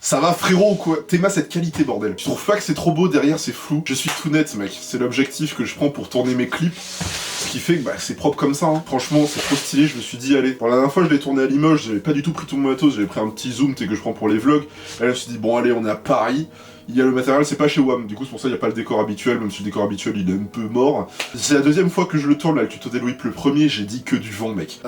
Ça va frérot ou quoi? T'aimes cette qualité bordel. Tu trouves pas que c'est trop beau derrière, c'est flou? Je suis tout net mec, c'est l'objectif que je prends pour tourner mes clips. Ce qui fait que bah, c'est propre comme ça, hein. Franchement c'est trop stylé, je me suis dit allez. Pour la dernière fois je l'ai tourné à Limoges, j'avais pas du tout pris tout mon matos, j'avais pris un petit zoom que je prends pour les vlogs. Et là je me suis dit bon allez on est à Paris. Il y a le matériel, c'est pas chez WAM, du coup c'est pour ça qu'il n'y a pas le décor habituel, même si le décor habituel il est un peu mort. C'est la deuxième fois que je le tourne, là, le tuto d'Eloip le premier, j'ai dit que du vent mec.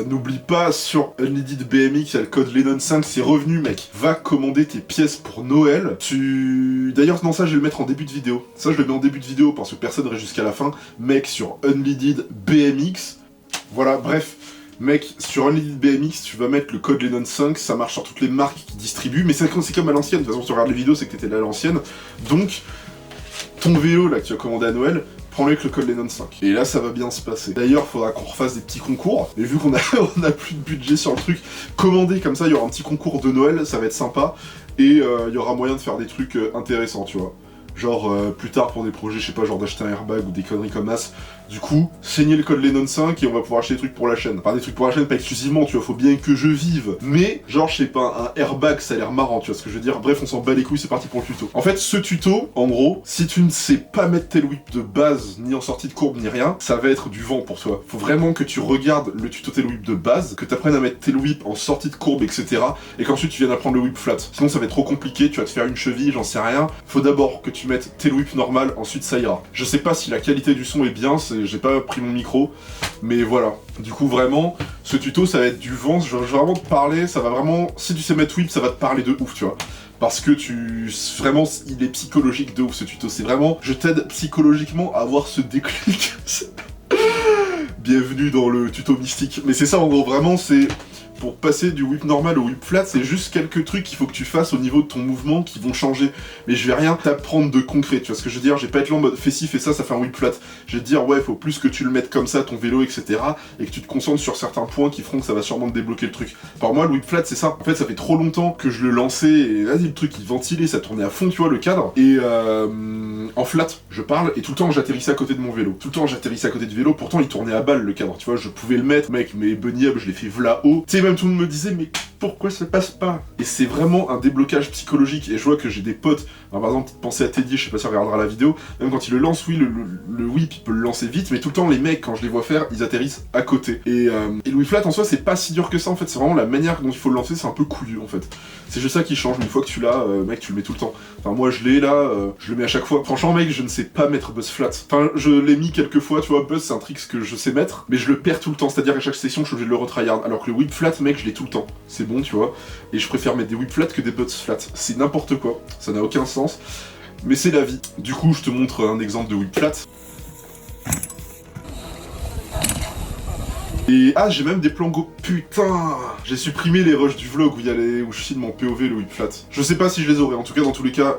N'oublie pas, sur Unleaded BMX, il y a le code Lennon 5, c'est revenu mec. Va commander tes pièces pour Noël. D'ailleurs non ça je vais le mettre en début de vidéo. Ça je le mets en début de vidéo parce que personne ne reste jusqu'à la fin. Mec sur Unleaded BMX. Voilà, bref. Mec, sur Unleaded BMX, tu vas mettre le code Lennon 5, ça marche sur toutes les marques qui distribuent, mais c'est comme à l'ancienne, de toute façon, si tu regardes les vidéos, c'est que t'étais là à l'ancienne. Donc, ton vélo, là, que tu as commandé à Noël, prends-le avec le code Lennon 5. Et là, ça va bien se passer. D'ailleurs, faudra qu'on refasse des petits concours, mais vu qu'on a, on a plus de budget sur le truc, commandez comme ça, il y aura un petit concours de Noël, ça va être sympa, et il y aura moyen de faire des trucs intéressants, tu vois. Genre, plus tard pour des projets, je sais pas, genre d'acheter un airbag ou des conneries comme ça. Du coup, saignez le code Lennon 5 et on va pouvoir acheter des trucs pour la chaîne. Enfin, des trucs pour la chaîne, pas exclusivement, tu vois, faut bien que je vive. Mais, genre, je sais pas, un airbag, ça a l'air marrant, tu vois ce que je veux dire. Bref, on s'en bat les couilles, c'est parti pour le tuto. En fait, ce tuto, en gros, si tu ne sais pas mettre tel whip de base, ni en sortie de courbe, ni rien, ça va être du vent pour toi. Faut vraiment que tu regardes le tuto tel whip de base, que tu apprennes à mettre tel whip en sortie de courbe, etc. Et qu'ensuite tu viennes apprendre le whip flat. Sinon, ça va être trop compliqué, tu vas te faire une cheville, j'en sais rien. Faut d'abord que tu mettes tel whip normal, ensuite ça ira. Je sais pas si la qualité du son est bien, j'ai pas pris mon micro, mais voilà. Du coup, vraiment, ce tuto, ça va être du vent, je vais vraiment te parler, ça va vraiment... Si tu sais mettre whip, ça va te parler de ouf, tu vois. Parce que vraiment, il est psychologique de ouf, ce tuto. C'est vraiment... Je t'aide psychologiquement à avoir ce déclic. Bienvenue dans le tuto mystique. Mais c'est ça, en gros, vraiment, c'est... Pour passer du whip normal au whip flat, c'est juste quelques trucs qu'il faut que tu fasses au niveau de ton mouvement qui vont changer. Mais je vais rien t'apprendre de concret, tu vois ce que je veux dire? Je vais pas être là en mode fais ci, fais ça fait un whip flat. Je vais te dire ouais, faut plus que tu le mettes comme ça, ton vélo, etc. Et que tu te concentres sur certains points qui feront que ça va sûrement te débloquer le truc. Par moi, le whip flat, c'est ça. En fait, ça fait trop longtemps que je le lançais et vas-y, le truc il ventilait, ça tournait à fond, tu vois, le cadre. Et en flat, je parle, et tout le temps j'atterrissais à côté de mon vélo. Tout le temps j'atterrissais à côté du vélo, pourtant il tournait à balle le cadre, tu vois, je pouvais le mettre, mec, mais bunny up, je l'ai fait v'là haut. Tu sais, même tout le monde me disait, mais pourquoi ça passe pas? Et c'est vraiment un déblocage psychologique, et je vois que j'ai des potes, par exemple, pensez à Teddy, je sais pas si on regardera la vidéo, même quand il le lance, oui, le whip, il peut le lancer vite, mais tout le temps, les mecs, quand je les vois faire, ils atterrissent à côté. Et le whip flat, en soi, c'est pas si dur que ça, en fait, c'est vraiment la manière dont il faut le lancer, c'est un peu couillu, en fait. C'est juste ça qui change, une fois que tu l'as, mec, tu le mets tout le temps. Enfin, moi, je l'ai, là, je le mets à chaque fois. Franchement, mec, je ne sais pas mettre buzz flat. Enfin, je l'ai mis quelques fois, tu vois, buzz, c'est un trick que je sais mettre, mais je le perds tout le temps, c'est-à-dire à chaque session, je suis obligé de le retryhard, alors que le whip flat, mec, je l'ai tout le temps. C'est bon, tu vois, et je préfère mettre des whip flats que des buzz flats. C'est n'importe quoi, ça n'a aucun sens, mais c'est la vie. Du coup, je te montre un exemple de whip flat. Et ah, j'ai même des plans go... Putain, j'ai supprimé les rushs du vlog où je filme en POV le whip flat. Je sais pas si je les aurai, en tout cas dans tous les cas,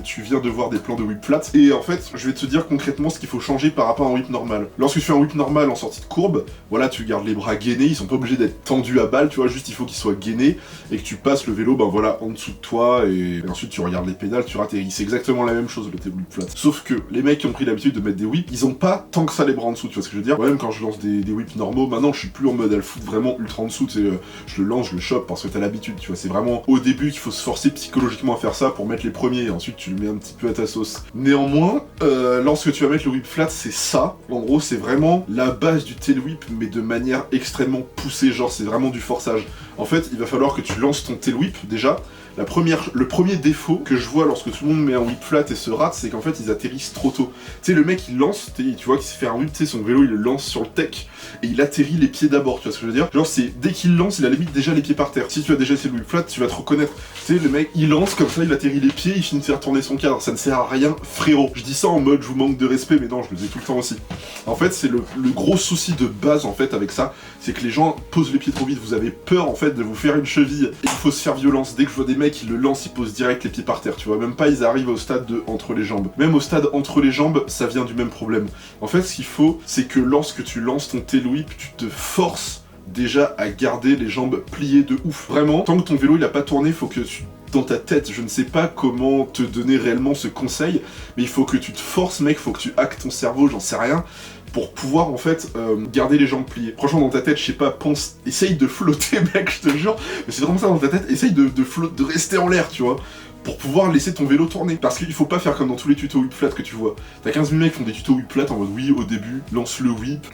tu viens de voir des plans de whip flat. Et en fait, je vais te dire concrètement ce qu'il faut changer par rapport à un whip normal. Lorsque tu fais un whip normal en sortie de courbe, voilà, tu gardes les bras gainés, ils sont pas obligés d'être tendus à balle, tu vois, juste il faut qu'ils soient gainés et que tu passes le vélo, ben voilà, en dessous de toi et ensuite tu regardes les pédales, tu ratterris. C'est exactement la même chose le whip flat. Sauf que les mecs qui ont pris l'habitude de mettre des whips, ils ont pas tant que ça les bras en dessous, tu vois ce que je veux dire? Moi même quand je lance des whips normaux, maintenant je suis plus en mode elle foot vraiment ultra en dessous, tu sais, je le lance, je le chope parce que t'as l'habitude, tu vois, c'est vraiment au début qu'il faut se forcer psychologiquement à faire ça pour mettre les premiers, et ensuite tu le mets un petit peu à ta sauce. Néanmoins, lorsque tu vas mettre le whip flat, c'est ça, en gros c'est vraiment la base du tail whip, mais de manière extrêmement poussée, genre c'est vraiment du forçage. En fait, il va falloir que tu lances ton tail whip, déjà. Le premier défaut que je vois lorsque tout le monde met un whip flat et se rate, c'est qu'en fait ils atterrissent trop tôt. Tu sais, le mec il lance, tu vois qu'il s'est fait un whip, tu sais, son vélo il le lance sur le tech et il atterrit les pieds d'abord, tu vois ce que je veux dire? Genre c'est dès qu'il lance, il a limite déjà les pieds par terre. Si tu as déjà essayé le whip flat, tu vas te reconnaître. Tu sais, le mec il lance comme ça, il atterrit les pieds, il finit de faire tourner son cadre. Ça ne sert à rien, frérot. Je dis ça en mode je vous manque de respect, mais non, je le dis tout le temps aussi. En fait, c'est le gros souci de base en fait avec ça, c'est que les gens posent les pieds trop vite. Vous avez peur en fait de vous faire une cheville et il faut se faire violence. Dès que je vois des mecs qui le lancent, ils posent direct les pieds par terre, tu vois. Même pas ils arrivent au stade de entre les jambes. Même au stade entre les jambes, ça vient du même problème. En fait, ce qu'il faut, c'est que lorsque tu lances ton tail whip, tu te forces déjà à garder les jambes pliées de ouf. Vraiment, tant que ton vélo il a pas tourné, faut que tu... Dans ta tête, je ne sais pas comment te donner réellement ce conseil, mais il faut que tu te forces, mec, faut que tu hackes ton cerveau, j'en sais rien, pour pouvoir en fait garder les jambes pliées. Franchement dans ta tête, je sais pas, essaye de flotter mec, je te jure, mais c'est vraiment ça dans ta tête, essaye de rester en l'air, tu vois, pour pouvoir laisser ton vélo tourner. Parce qu'il faut pas faire comme dans tous les tutos whip flat que tu vois. T'as 15 000 mecs qui font des tutos whip flat en mode oui, au début, lance le whip,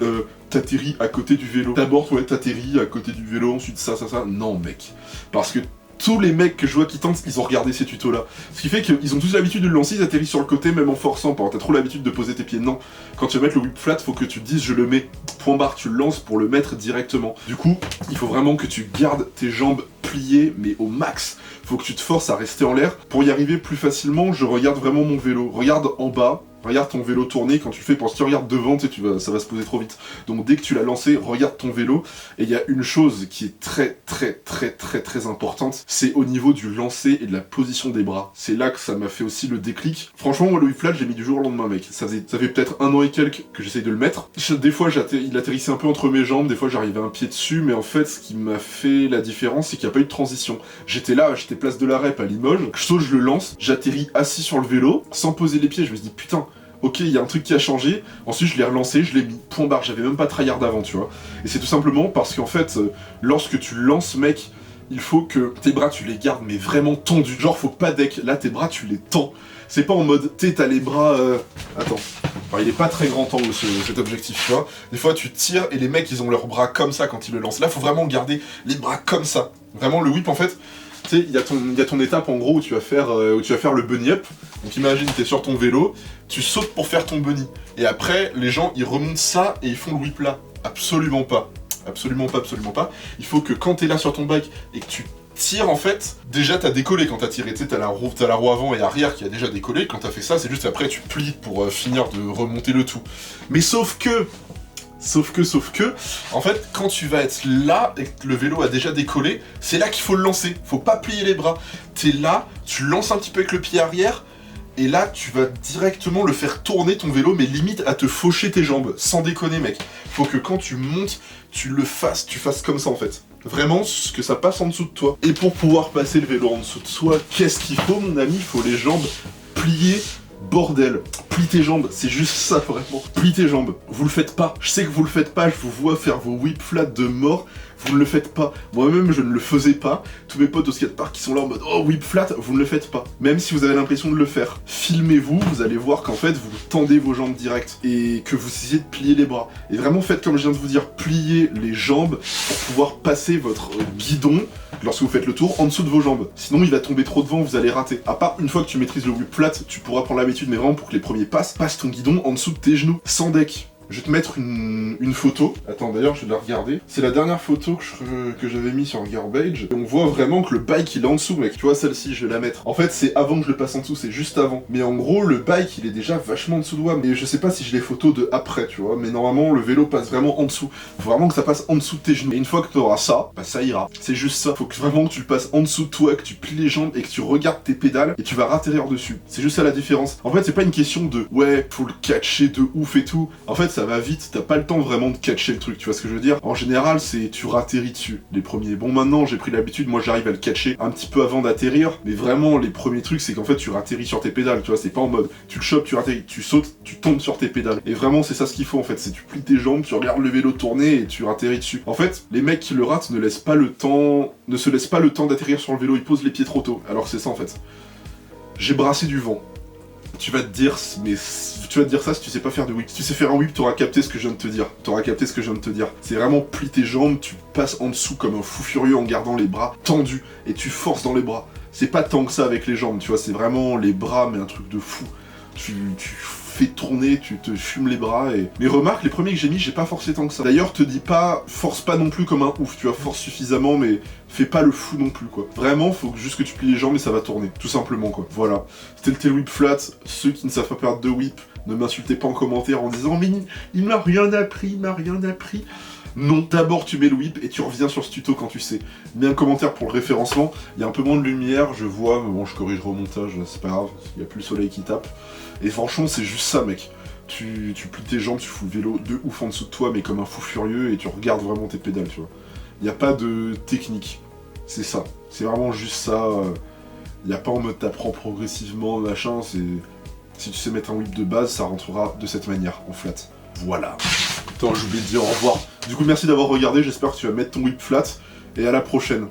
t'atterris à côté du vélo. D'abord, ouais, t'atterris à côté du vélo, ensuite ça. Non, mec. Parce que tous les mecs que je vois qui tentent, ils ont regardé ces tutos-là. Ce qui fait qu'ils ont tous l'habitude de le lancer, ils atterrissent sur le côté, même en forçant. T'as trop l'habitude de poser tes pieds. Non. Quand tu vas mettre le whip flat, faut que tu te dises, je le mets, point barre, tu le lances pour le mettre directement. Du coup, il faut vraiment que tu gardes tes jambes pliées, mais au max. Faut que tu te forces à rester en l'air. Pour y arriver plus facilement, je regarde vraiment mon vélo. Regarde en bas. Regarde ton vélo tourner quand tu fais, parce que si tu regardes devant, tu sais, ça va se poser trop vite. Donc dès que tu l'as lancé, regarde ton vélo. Et il y a une chose qui est très importante, c'est au niveau du lancer et de la position des bras. C'est là que ça m'a fait aussi le déclic. Franchement, moi le whip flat, j'ai mis du jour au lendemain, mec. Ça fait peut-être 1 an et quelques que j'essaye de le mettre. Des fois, il atterrissait un peu entre mes jambes, des fois j'arrivais un pied dessus, mais en fait, ce qui m'a fait la différence, c'est qu'il n'y a pas eu de transition. J'étais place de la Rep à Limoges, je saute, je le lance, j'atterris assis sur le vélo, sans poser les pieds, je me suis dit, putain, ok, il y a un truc qui a changé, ensuite je l'ai relancé, je l'ai mis, point barre, j'avais même pas tryhard avant, tu vois. Et c'est tout simplement parce qu'en fait, lorsque tu lances, mec, il faut que tes bras, tu les gardes, mais vraiment tendus. Genre, faut pas deck, là, tes bras, tu les tends. C'est pas en mode, t'as les bras... Attends. Alors, il est pas très grand temps, cet objectif, tu vois. Des fois, tu tires, et les mecs, ils ont leurs bras comme ça quand ils le lancent. Là, faut vraiment garder les bras comme ça. Vraiment, le whip, en fait... Tu sais, il y a ton étape en gros où tu vas faire le bunny up. Donc imagine, t'es sur ton vélo, tu sautes pour faire ton bunny. Et après, les gens, ils remontent ça et ils font le whip là. Absolument pas. Absolument pas. Il faut que quand t'es là sur ton bike et que tu tires en fait, déjà t'as décollé quand t'as tiré. Tu sais, t'as la roue avant et arrière qui a déjà décollé. Quand t'as fait ça, c'est juste après tu plies pour finir de remonter le tout. Mais sauf que, en fait, quand tu vas être là et que le vélo a déjà décollé, c'est là qu'il faut le lancer. Faut pas plier les bras. T'es là, tu lances un petit peu avec le pied arrière, et là, tu vas directement le faire tourner ton vélo, mais limite à te faucher tes jambes. Sans déconner, mec. Faut que quand tu montes, tu fasses comme ça, en fait. Vraiment, que ça passe en dessous de toi. Et pour pouvoir passer le vélo en dessous de soi, qu'est-ce qu'il faut, mon ami? Il faut les jambes pliées. Bordel, plie tes jambes, c'est juste ça vraiment. Plie tes jambes, vous le faites pas. Je sais que vous le faites pas, je vous vois faire vos whip flats de mort, vous ne le faites pas. Moi-même, je ne le faisais pas. Tous mes potes au skatepark qui sont là en mode oh whip flat, vous ne le faites pas. Même si vous avez l'impression de le faire. Filmez-vous, vous allez voir qu'en fait, vous tendez vos jambes direct et que vous essayez de plier les bras. Et vraiment, faites comme je viens de vous dire, pliez les jambes pour pouvoir passer votre guidon lorsque vous faites le tour en dessous de vos jambes. Sinon, il va tomber trop devant, vous allez rater. À part une fois que tu maîtrises le whip flat, tu pourras prendre l'habitude, mais vraiment pour que les premiers passent, passe ton guidon en dessous de tes genoux, sans deck. Je vais te mettre une photo. Attends, d'ailleurs, je vais la regarder. C'est la dernière photo que j'avais mis sur Garbage. Et on voit vraiment que le bike, il est en dessous, mec. Tu vois, celle-ci, je vais la mettre. En fait, c'est avant que je le passe en dessous, c'est juste avant. Mais en gros, le bike, il est déjà vachement en dessous de moi. Mais je sais pas si j'ai les photos de après, tu vois. Mais normalement, le vélo passe vraiment en dessous. Faut vraiment que ça passe en dessous de tes genoux. Et une fois que tu auras ça, bah ça ira. C'est juste ça. Faut que vraiment que tu le passes en dessous de toi, que tu plies les jambes et que tu regardes tes pédales et tu vas ratterrir dessus. C'est juste ça la différence. En fait, c'est pas une question de ouais, faut le catcher de ouf et tout. En fait, ça va vite, t'as pas le temps vraiment de catcher le truc, tu vois ce que je veux dire? En général, c'est tu ratterris dessus, les premiers. Bon, maintenant, j'ai pris l'habitude, moi j'arrive à le catcher un petit peu avant d'atterrir, mais vraiment, les premiers trucs, c'est qu'en fait, tu ratterris sur tes pédales, tu vois, c'est pas en mode, tu le chopes, tu ratterris, tu sautes, tu tombes sur tes pédales. Et vraiment, c'est ça ce qu'il faut, en fait, c'est tu plies tes jambes, tu regardes le vélo tourner et tu ratterris dessus. En fait, les mecs qui le ratent ne se laissent pas le temps d'atterrir sur le vélo, ils posent les pieds trop tôt. Alors c'est ça, en fait. J'ai brassé du vent. Tu vas te dire ça si tu sais pas faire de whip. Si tu sais faire un whip, t'auras capté ce que je viens de te dire. C'est vraiment plie tes jambes, tu passes en dessous comme un fou furieux en gardant les bras tendus et tu forces dans les bras. C'est pas tant que ça avec les jambes, tu vois, c'est vraiment les bras mais un truc de fou. Tu fais tourner, tu te fumes les bras et... Mais remarque, les premiers que j'ai mis, j'ai pas forcé tant que ça. D'ailleurs, te dis pas, force pas non plus comme un ouf, tu vois, force suffisamment, mais fais pas le fou non plus, quoi. Vraiment, faut juste que tu plies les jambes et ça va tourner, tout simplement, quoi. Voilà. C'était le tail whip flat. Ceux qui ne savent pas faire de whip, ne m'insultez pas en commentaire en disant « Mais il m'a rien appris, Non, d'abord tu mets le whip et tu reviens sur ce tuto quand tu sais. Mets un commentaire pour le référencement, il y a un peu moins de lumière, je vois, mais bon, je corrigerai au montage, c'est pas grave, il n'y a plus le soleil qui tape. Et franchement, c'est juste ça, mec. Tu plies tes jambes, tu fous le vélo de ouf en dessous de toi, mais comme un fou furieux, et tu regardes vraiment tes pédales, tu vois. Il n'y a pas de technique, c'est ça. C'est vraiment juste ça. Il n'y a pas en mode t'apprends progressivement, machin, c'est... Si tu sais mettre un whip de base, ça rentrera de cette manière, en flat. Voilà. Attends, j'ai oublié de dire au revoir. Du coup, merci d'avoir regardé, j'espère que tu vas mettre ton whip flat, et à la prochaine.